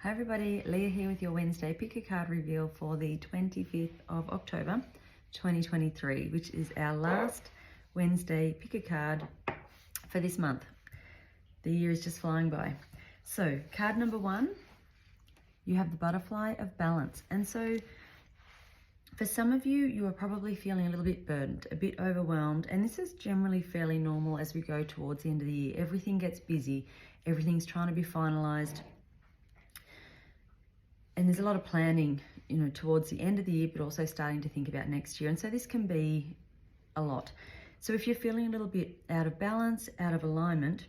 Hi everybody, Leah here with your Wednesday pick a card reveal for the 25th of October 2023, which is our last Wednesday pick a card for this month. The year is just flying by. So card number 1, you have the butterfly of balance. And so for some of you, you are probably feeling a little bit burdened, a bit overwhelmed, and this is generally fairly normal as we go towards the end of the year. Everything gets busy, everything's trying to be finalized. And there's a lot of planning, towards the end of the year, but also starting to think about next year. And so this can be a lot. So if you're feeling a little bit out of balance, out of alignment,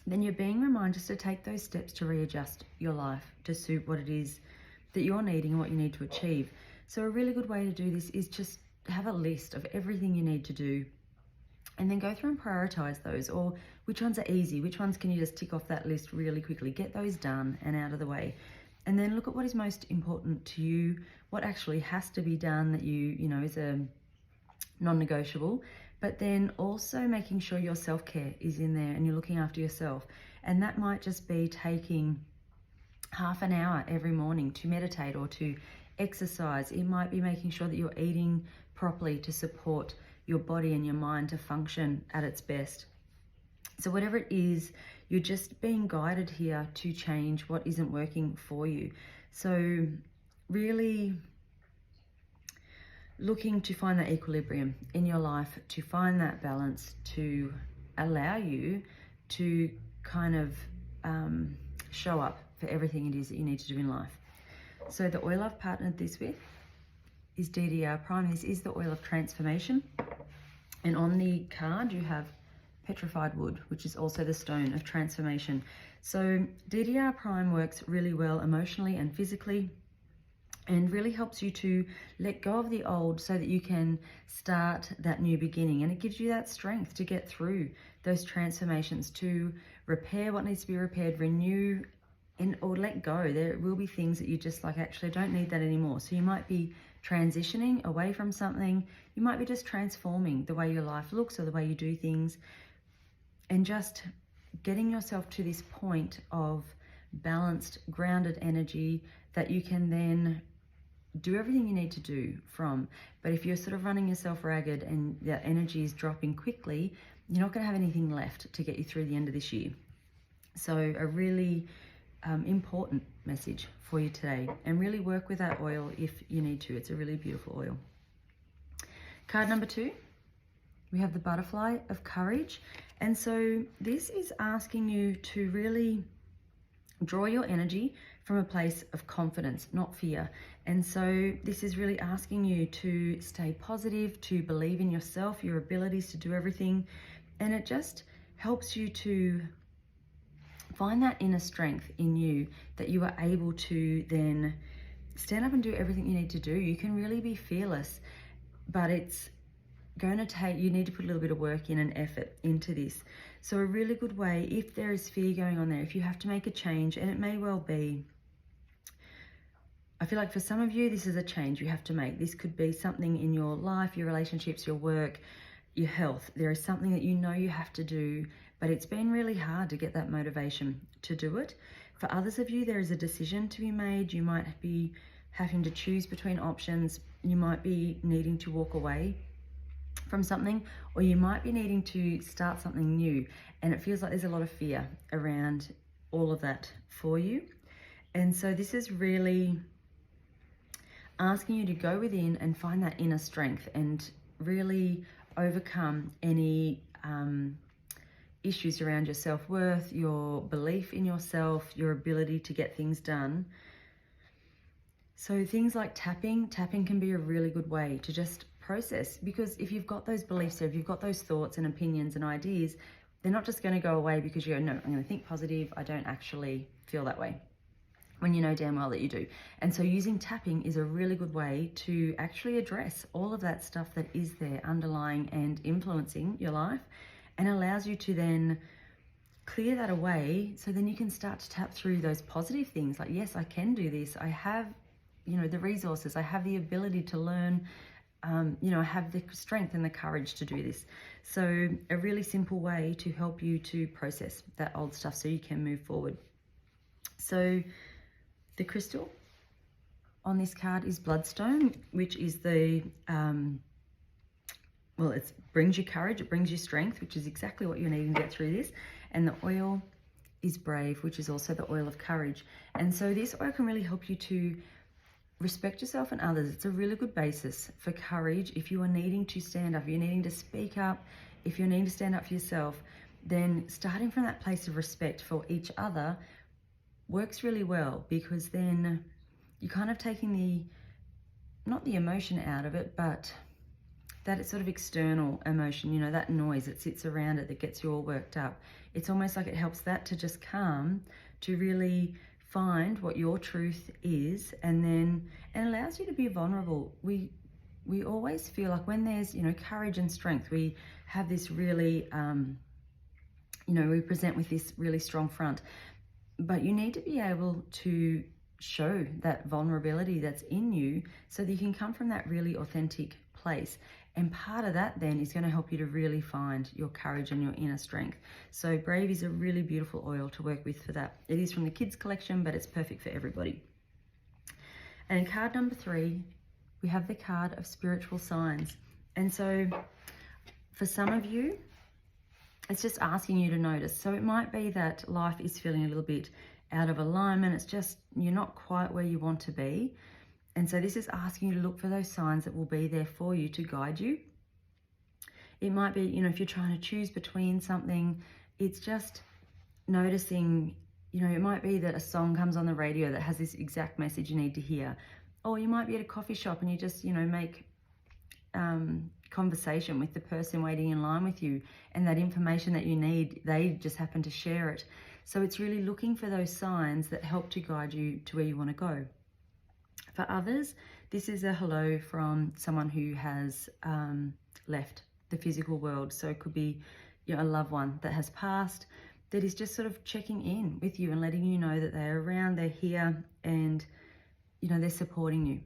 then you're being reminded just to take those steps to readjust your life to suit what it is that you're needing and what you need to achieve. So a really good way to do this is just have a list of everything you need to do and then go through and prioritize those, or which ones are easy, which ones can you just tick off that list really quickly, get those done and out of the way. And then look at what is most important to you, what actually has to be done that is a non-negotiable, but then also making sure your self-care is in there and you're looking after yourself. And that might just be taking half an hour every morning to meditate or to exercise. It might be making sure that you're eating properly to support your body and your mind to function at its best. So whatever it is, you're just being guided here to change what isn't working for you. So really looking to find that equilibrium in your life, to find that balance, to allow you to kind of show up for everything it is that you need to do in life. So the oil I've partnered this with is DDR Prime. This is the oil of transformation. And on the card you have petrified wood, which is also the stone of transformation. So DDR Prime works really well emotionally and physically, and really helps you to let go of the old so that you can start that new beginning. And it gives you that strength to get through those transformations, to repair what needs to be repaired, renew, or let go. There will be things that you just actually don't need that anymore. So you might be transitioning away from something. You might be just transforming the way your life looks or the way you do things, and just getting yourself to this point of balanced, grounded energy that you can then do everything you need to do from. But if you're sort of running yourself ragged and that energy is dropping quickly, you're not going to have anything left to get you through the end of this year. So a really important message for you today, and really work with that oil if you need to. It's a really beautiful oil. Card number 2, we have the butterfly of courage. And so this is asking you to really draw your energy from a place of confidence, not fear. And so this is really asking you to stay positive, to believe in yourself, your abilities to do everything. And it just helps you to find that inner strength in you that you are able to then stand up and do everything you need to do. You can really be fearless, but it's going to take, you need to put a little bit of work in and effort into this. So a really good way, if there is fear going on there, if you have to make a change, and it may well be, I feel like for some of you, this is a change you have to make. This could be something in your life, your relationships, your work, your health. There is something that you have to do, but it's been really hard to get that motivation to do it. For others of you, there is a decision to be made. You might be having to choose between options. You might be needing to walk away from something, or you might be needing to start something new, and it feels like there's a lot of fear around all of that for you. And so this is really asking you to go within and find that inner strength and really overcome any issues around your self-worth, your belief in yourself, your ability to get things done. So things like tapping can be a really good way to just process, because if you've got those beliefs, or if you've got those thoughts and opinions and ideas, they're not just going to go away because you go, no, I'm going to think positive, I don't actually feel that way, when you know damn well that you do. And so using tapping is a really good way to actually address all of that stuff that is there underlying and influencing your life, and allows you to then clear that away, so then you can start to tap through those positive things like, yes, I can do this, I have the resources, I have the ability to learn, I have the strength and the courage to do this. So a really simple way to help you to process that old stuff so you can move forward. So The crystal on this card is bloodstone, which is the, well, it brings you courage, it brings you strength, which is exactly what you're needing to get through this. And the oil is brave, which is also the oil of courage. And so this oil can really help you to respect yourself and others. It's a really good basis for courage. If you are needing to stand up, if you're needing to speak up, if you're needing to stand up for yourself, then starting from that place of respect for each other works really well, because then you're kind of taking the, not the emotion out of it, but that it's sort of external emotion, you know, that noise that sits around it that gets you all worked up. It's almost like it helps that to just calm, to really find what your truth is, and then it allows you to be vulnerable. We always feel like when there's, you know, courage and strength, we have this really, you know, we present with this really strong front, but you need to be able to show that vulnerability that's in you so that you can come from that really authentic place. And part of that then is going to help you to really find your courage and your inner strength. So Brave is a really beautiful oil to work with for that. It is from the kids collection, but it's perfect for everybody. And in card number 3, we have the card of spiritual signs. And so for some of you, it's just asking you to notice. So it might be that life is feeling a little bit out of alignment. It's just, you're not quite where you want to be. And so this is asking you to look for those signs that will be there for you to guide you. It might be, you know, if you're trying to choose between something, it's just noticing, you know, it might be that a song comes on the radio that has this exact message you need to hear. Or you might be at a coffee shop and you just, you know, make conversation with the person waiting in line with you, and that information that you need, they just happen to share it. So it's really looking for those signs that help to guide you to where you want to go. For others, this is a hello from someone who has left the physical world. So it could be, you know, a loved one that has passed, that is just sort of checking in with you and letting you know that they're around, they're here, and, you know, they're supporting you.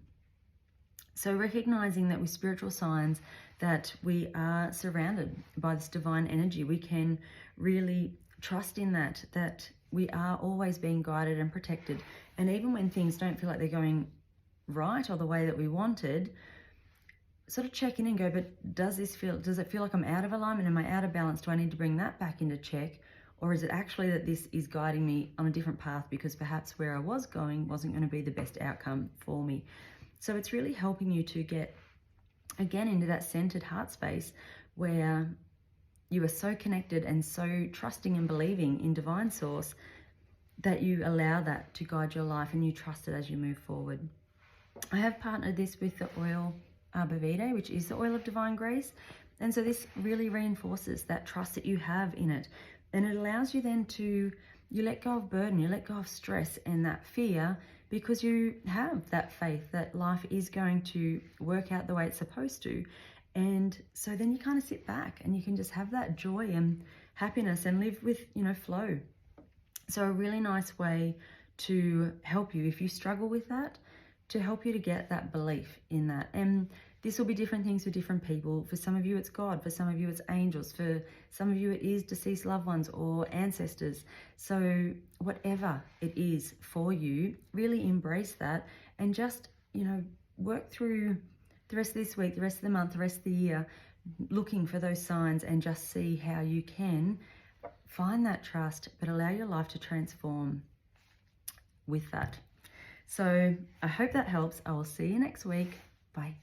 So recognizing that with spiritual signs that we are surrounded by this divine energy, we can really trust in that we are always being guided and protected. And even when things don't feel like they're going right or the way that we wanted, sort of check in and go, but does it feel like I'm out of alignment? Am I out of balance? Do I need to bring that back into check? Or is it actually that this is guiding me on a different path because perhaps where I was going wasn't going to be the best outcome for me? So it's really helping you to get, again, into that centered heart space where you are so connected and so trusting and believing in divine source that you allow that to guide your life and you trust it as you move forward. I have partnered this with the oil Arbor Vitae, which is the oil of divine grace. And so this really reinforces that trust that you have in it. And it allows you then to, you let go of burden, you let go of stress and that fear, because you have that faith that life is going to work out the way it's supposed to. And so then you kind of sit back and you can just have that joy and happiness and live with, you know, flow. So a really nice way to help you if you struggle with that, to help you to get that belief in that. And this will be different things for different people. For some of you, it's God. For some of you, it's angels. For some of you, it is deceased loved ones or ancestors. So whatever it is for you, really embrace that and just, you know, work through the rest of this week, the rest of the month, the rest of the year, looking for those signs and just see how you can find that trust, but allow your life to transform with that. So I hope that helps. I will see you next week. Bye.